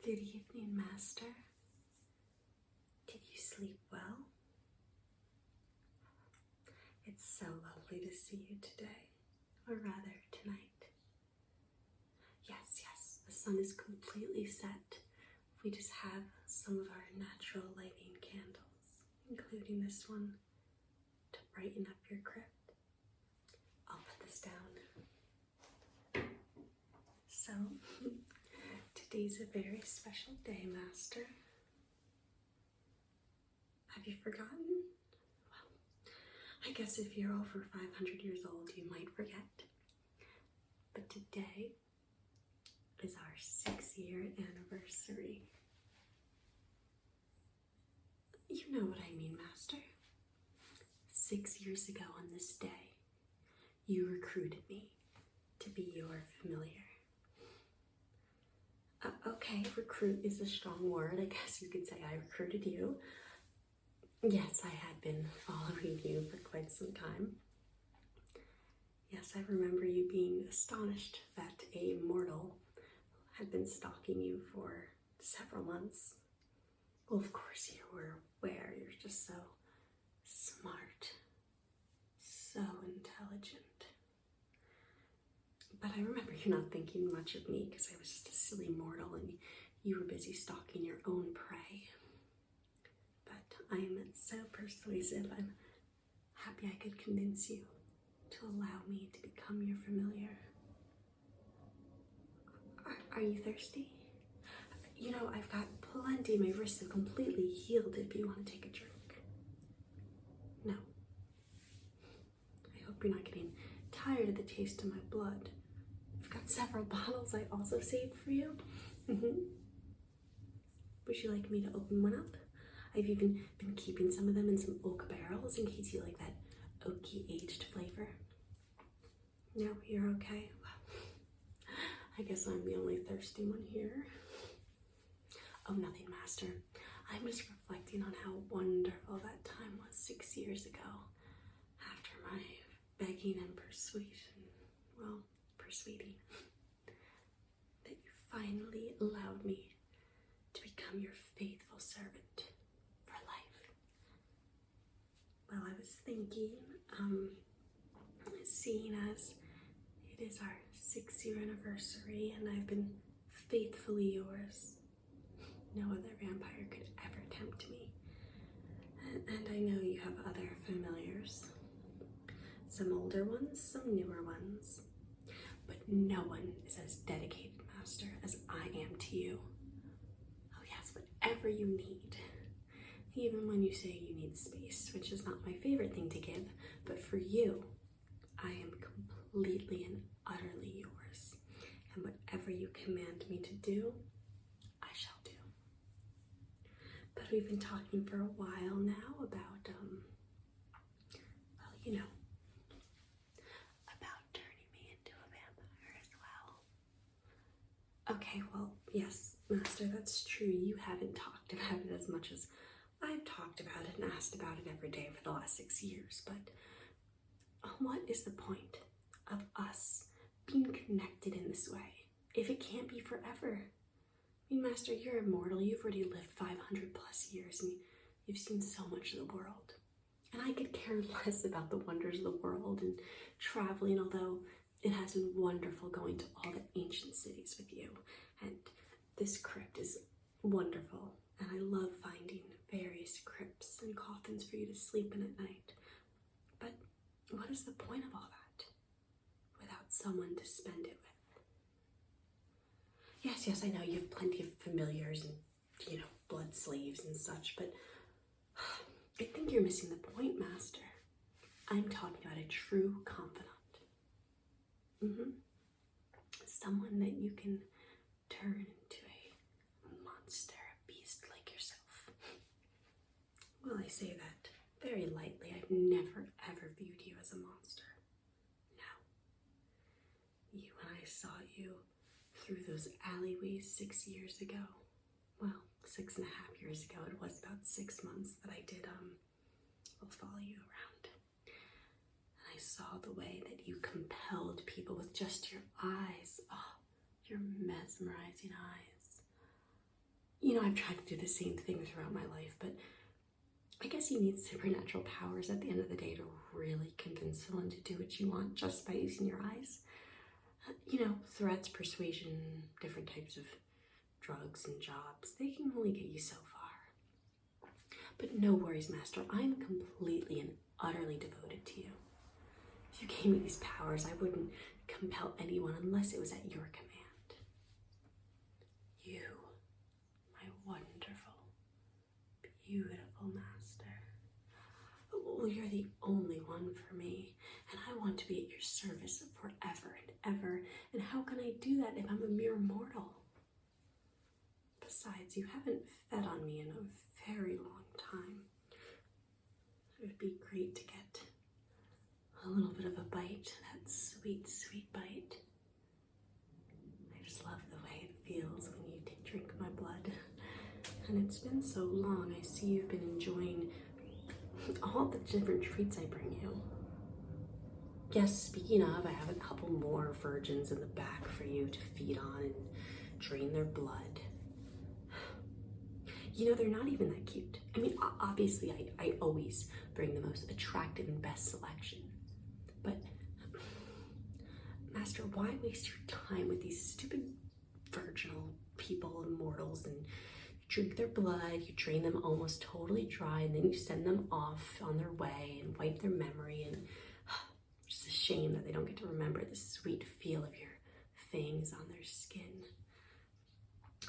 Good evening, Master. Did you sleep well? It's so lovely to see you today, or rather, tonight. Yes, the sun is completely set. We just have some of our natural lighting candles, including this one, to brighten up your crypt. I'll put this down. So, today's a very special day, Master. Have you forgotten? Well, I guess if you're over 500 years old, you might forget. But today is our 6-year anniversary. You know what I mean, Master. 6 years ago on this day, you recruited me to be your familiar. Okay, recruit is a strong word. I guess you could say I recruited you. Yes, I had been following you for quite some time. Yes, I remember you being astonished that a mortal had been stalking you for several months. Well, of course you were aware. You're just so smart, so intelligent. But I remember you not thinking much of me because I was just a silly mortal and you were busy stalking your own prey. But I am so persuasive, I'm happy I could convince you to allow me to become your familiar. Are you thirsty? You know, I've got plenty. My wrists are completely healed if you want to take a drink. No. I hope you're not getting tired of the taste of my blood. I've got several bottles I also saved for you. Would you like me to open one up? I've even been keeping some of them in some oak barrels in case you like that oaky aged flavor. No, you're okay? Well, I guess I'm the only thirsty one here. Oh, nothing, Master. I'm just reflecting on how wonderful that time was 6 years ago. After my begging and persuading, that you finally allowed me to become your faithful servant for life. Well, I was thinking, seeing as it is our 6-year anniversary and I've been faithfully yours, no other vampire could ever tempt me. And I know you have other familiars. Some older ones, some newer ones. But no one is as dedicated, Master, as I am to you. Oh yes, whatever you need. Even when you say you need space, which is not my favorite thing to give, but for you, I am completely and utterly yours. And whatever you command me to do, I shall do. But we've been talking for a while now about, about turning me into a vampire as well. Okay, well, yes, Master, that's true. You haven't talked about it as much as I've talked about it and asked about it every day for the last 6 years, but what is the point of us being connected in this way if it can't be forever? I mean, Master, you're immortal. You've already lived 500 plus years and you've seen so much of the world. And I could care less about the wonders of the world and traveling, although it has been wonderful going to all the ancient cities with you. And this crypt is wonderful. And I love finding various crypts and coffins for you to sleep in at night. But what is the point of all that without someone to spend it with? Yes, I know you have plenty of familiars and, blood slaves and such, but I think you're missing the point, Master. I'm talking about a true confidant. Someone that you can turn into a monster, a beast like yourself. Well, I say that very lightly. I've never, ever viewed you as a monster. No. When I saw you through those alleyways 6 years ago, well, 6.5 years ago, it was about 6 months that I did, follow you around. And I saw the way that you compelled people with just your eyes. Oh, your mesmerizing eyes. You know, I've tried to do the same thing throughout my life, but I guess you need supernatural powers at the end of the day to really convince someone to do what you want just by using your eyes. You know, threats, persuasion, different types of drugs and jobs, they can only get you so far. But no worries, Master. I'm completely and utterly devoted to you. If you gave me these powers, I wouldn't compel anyone unless it was at your command. You, my wonderful, beautiful Master. Well, you're the only one for me, and I want to be at your service forever and ever. And how can I do that if I'm a mere mortal? Besides, you haven't fed on me in a very long time. It would be great to get a little bit of a bite, that sweet, sweet bite. I just love the way it feels when you drink my blood. And it's been so long, I see you've been enjoying all the different treats I bring you. Yes, speaking of, I have a couple more virgins in the back for you to feed on and drain their blood. You know, they're not even that cute. I mean, obviously, I always bring the most attractive and best selection. But, Master, why waste your time with these stupid virginal people and mortals? And you drink their blood, you drain them almost totally dry, and then you send them off on their way and wipe their memory. And it's just a shame that they don't get to remember the sweet feel of your fangs on their skin.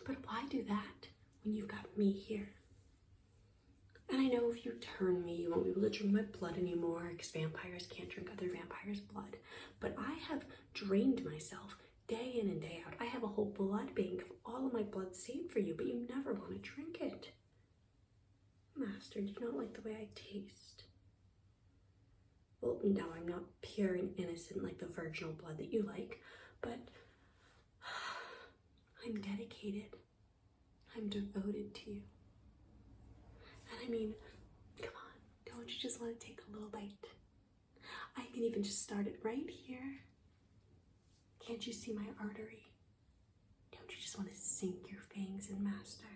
But why do that when you've got me here? And I know if you turn me, you won't be able to drink my blood anymore because vampires can't drink other vampires' blood. But I have drained myself day in and day out. I have a whole blood bank of all of my blood saved for you, but you never want to drink it. Master, do you not like the way I taste? Well, no, I'm not pure and innocent like the virginal blood that you like, but I'm dedicated. I'm devoted to you. And I mean, come on, don't you just want to take a little bite? I can even just start it right here. Can't you see my artery? Don't you just want to sink your fangs in, Master?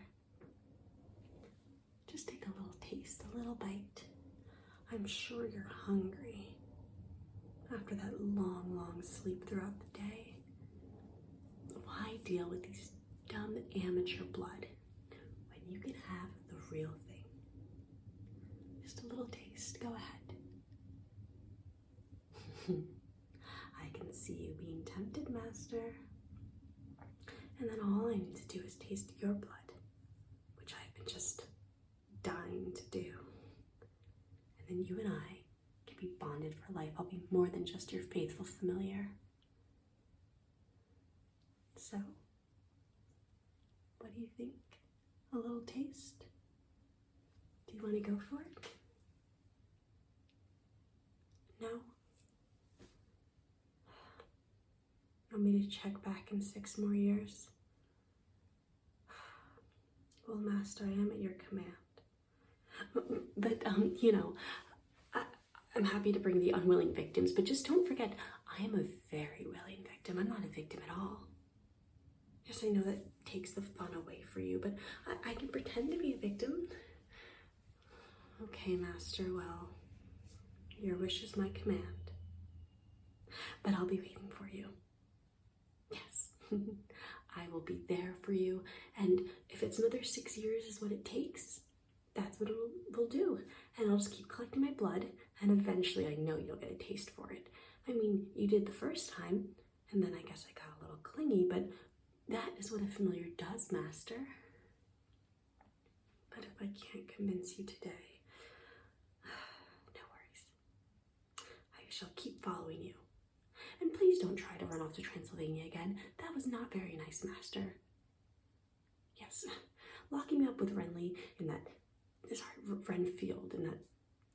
Just take a little taste, a little bite. I'm sure you're hungry after that long, long sleep throughout the day. Why deal with these dumb amateur blood when you can have the real thing? Just a little taste, go ahead. I can see you being tempted, Master. And then all I need to do is taste your blood, which I've been just dying to do. And then you and I can be bonded for life. I'll be more than just your faithful familiar. So, what do you think? A little taste? Do you want to go for it? No? Want me to check back in 6 more years? Well, Master, I am at your command. But, you know, I'm happy to bring the unwilling victims, but just don't forget, I am a very willing victim. I'm not a victim at all. Yes, I know that takes the fun away for you, but I can pretend to be a victim. Okay, Master, well, your wish is my command. But I'll be waiting for you. Yes, I will be there for you, and if it's another 6 years is what it takes, that's what we'll do. And I'll just keep collecting my blood, and eventually I know you'll get a taste for it. I mean, you did the first time, and then I guess I got a little clingy, but that is what a familiar does, Master. But if I can't convince you today, no worries. I shall keep following you. And please don't try to run off to Transylvania again. That was not very nice, Master. Yes, locking me up with Renly in Renfield, in that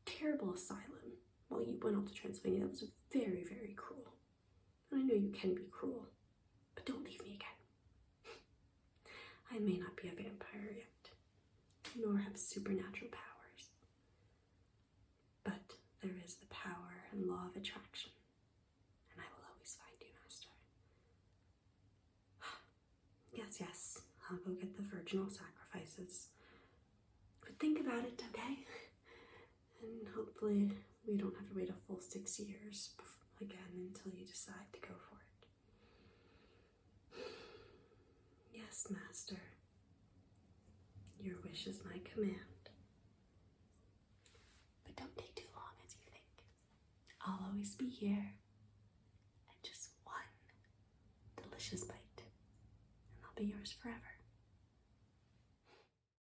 terrible asylum while you went off to Transylvania, that was very, very cruel. And I know you can be cruel, but don't leave me again. I may not be a vampire yet, nor have supernatural powers, but there is the power and law of attraction, and I will always find you, Master. Yes, I'll go get the virginal sacrifice. choices. But think about it, okay? And hopefully we don't have to wait a full 6 years again until you decide to go for it. Yes, Master. Your wish is my command. But don't take too long as you think. I'll always be here. And just one delicious bite. And I'll be yours forever.